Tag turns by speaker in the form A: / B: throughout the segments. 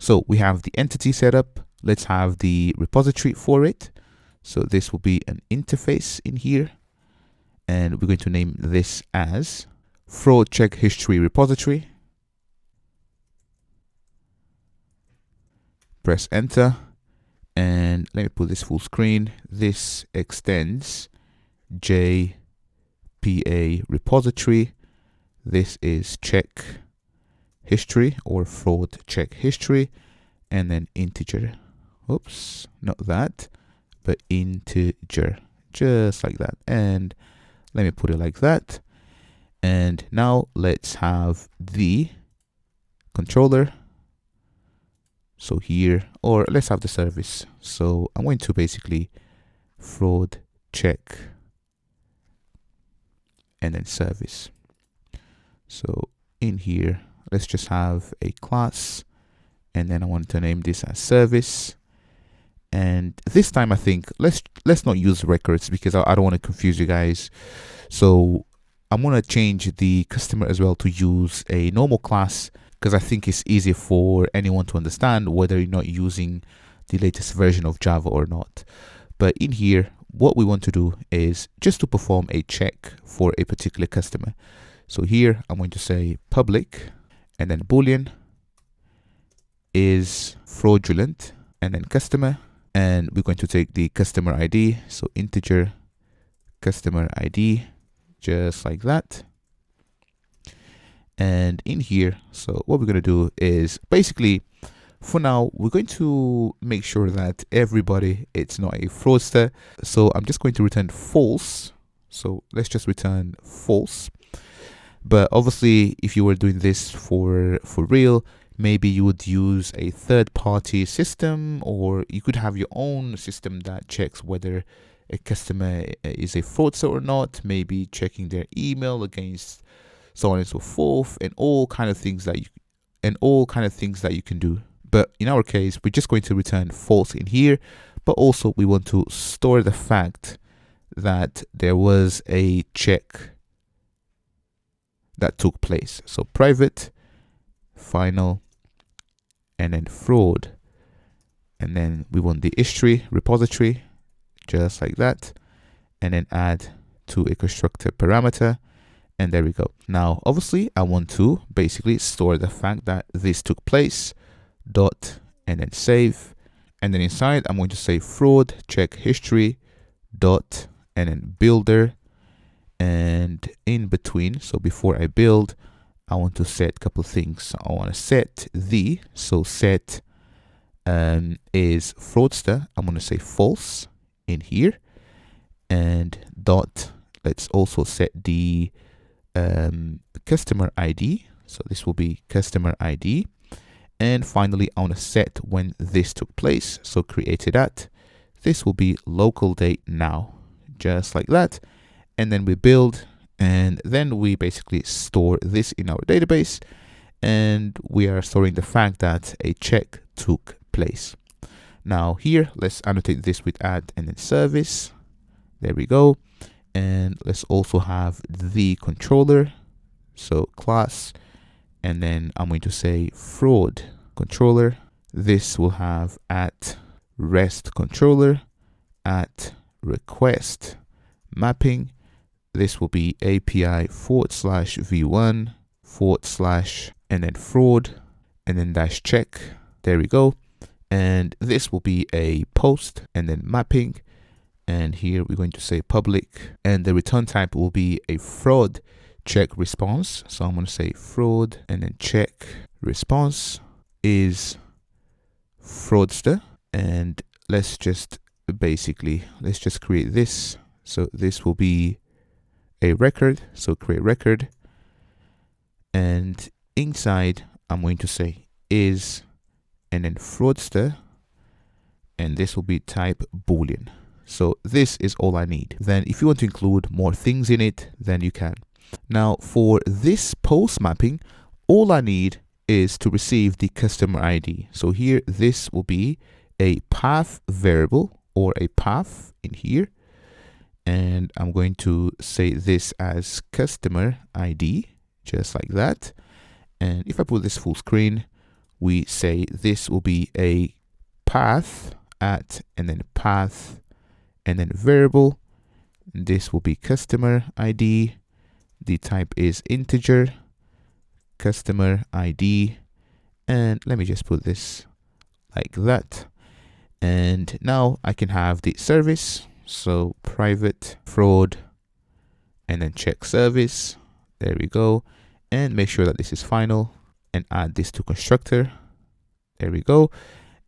A: So we have the entity set up. Let's have the repository for it. So this will be an interface in here. And we're going to name this as fraud check history repository. Press enter. And let me put this full screen. This extends JPA repository. This is check history or fraud check history, and then integer. Oops, not that, but integer, just like that. And let me put it like that. And now let's have the controller. So here, or let's have the service. So I'm going to basically fraud check and then service. So in here, let's just have a class, and then I want to name this as service. And this time I think let's not use records because I don't want to confuse you guys. So I'm going to change the customer as well to use a normal class, because I think it's easy for anyone to understand whether you're not using the latest version of Java or not. But in here, what we want to do is just to perform a check for a particular customer. So here I'm going to say public, and then Boolean is fraudulent, and then customer, and we're going to take the customer ID. So integer customer ID, just like that. And in here, so what we're going to do is basically, for now, we're going to make sure that everybody, it's not a fraudster. So I'm just going to return false. So let's just return false. But obviously, if you were doing this for real, maybe you would use a third-party system, or you could have your own system that checks whether a customer is a fraudster or not, maybe checking their email against so on and so forth, and all kind of things that you can do. But in our case, we're just going to return false in here, but also we want to store the fact that there was a check that took place. So private, final, and then fraud. And then we want the history repository, just like that, and then add to a constructor parameter. And there we go. Now, obviously, I want to basically store the fact that this took place, dot, and then save. And then inside, I'm going to say fraud check history, dot, and then builder. And in between, so before I build, I want to set a couple of things. I want to set the, so set is fraudster. I'm going to say false in here, and dot. Let's also set the customer ID. So this will be customer ID. And finally, I want to set when this took place. So created at, this will be local date now, just like that. And then we build, and then we basically store this in our database, and we are storing the fact that a check took place. Now here, let's annotate this with add and then service. There we go. And let's also have the controller, so class, and then I'm going to say fraud controller. This will have at rest controller, at request mapping. This will be API /v1 / and then fraud, and then dash check. There we go. And this will be a post and then mapping. And here we're going to say public, and the return type will be a fraud check response. So I'm going to say fraud and then check response is fraudster. And let's just create this. So this will be a record. So create record, and inside I'm going to say is and then fraudster, and this will be type Boolean. So this is all I need. Then if you want to include more things in it, then you can. Now for this post mapping, all I need is to receive the customer ID. So here, this will be a path variable or a path in here. And I'm going to say this as customer ID, just like that. And if I put this full screen, we say this will be a path at, and then path, and then variable. This will be customer ID. The type is integer, customer ID. And let me just put this like that. And now I can have the service. So private fraud, and then check service. There we go. And make sure that this is final, and add this to constructor. There we go.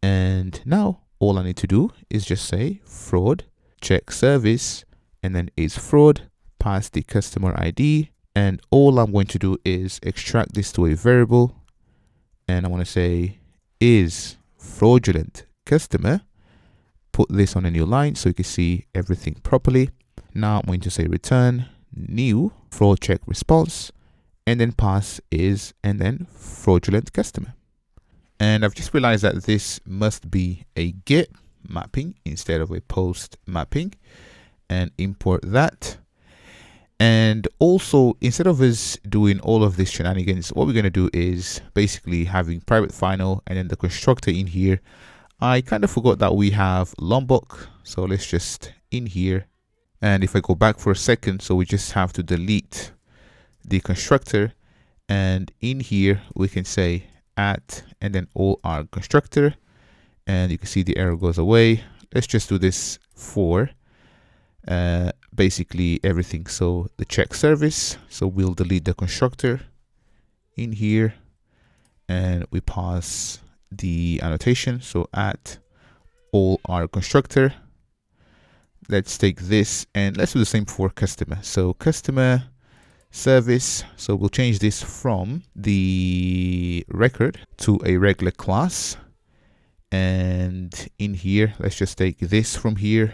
A: And now all I need to do is just say fraud, check service, and then is fraud, pass the customer ID. And all I'm going to do is extract this to a variable. And I want to say is fraudulent customer. Put this on a new line so you can see everything properly. Now I'm going to say return new fraud check response, and then pass is, and then fraudulent customer. And I've just realized that this must be a get mapping instead of a post mapping, and import that. And also, instead of us doing all of these shenanigans, what we're going to do is basically having private final and then the constructor in here. I kind of forgot that we have Lombok, so let's just in here. And if I go back for a second, so we just have to delete the constructor, and in here we can say at, and then all our constructor, and you can see the error goes away. Let's just do this for basically everything. So the check service, so we'll delete the constructor in here, and we pass the annotation, so at all our constructor. Let's take this and let's do the same for customer. So customer service, so we'll change this from the record to a regular class, and in here let's just take this from here,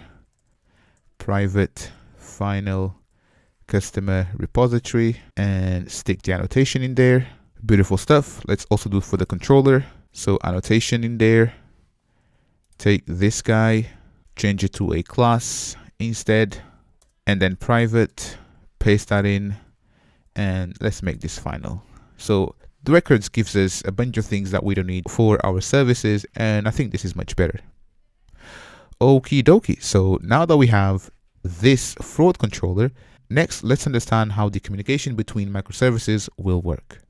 A: private final customer repository, and stick the annotation in there. Beautiful stuff. Let's also do it for the controller. So annotation in there, take this guy, change it to a class instead, and then private, paste that in, and let's make this final. So the records gives us a bunch of things that we don't need for our services, and I think this is much better. Okie dokie. So now that we have this fraud controller, next let's understand how the communication between microservices will work.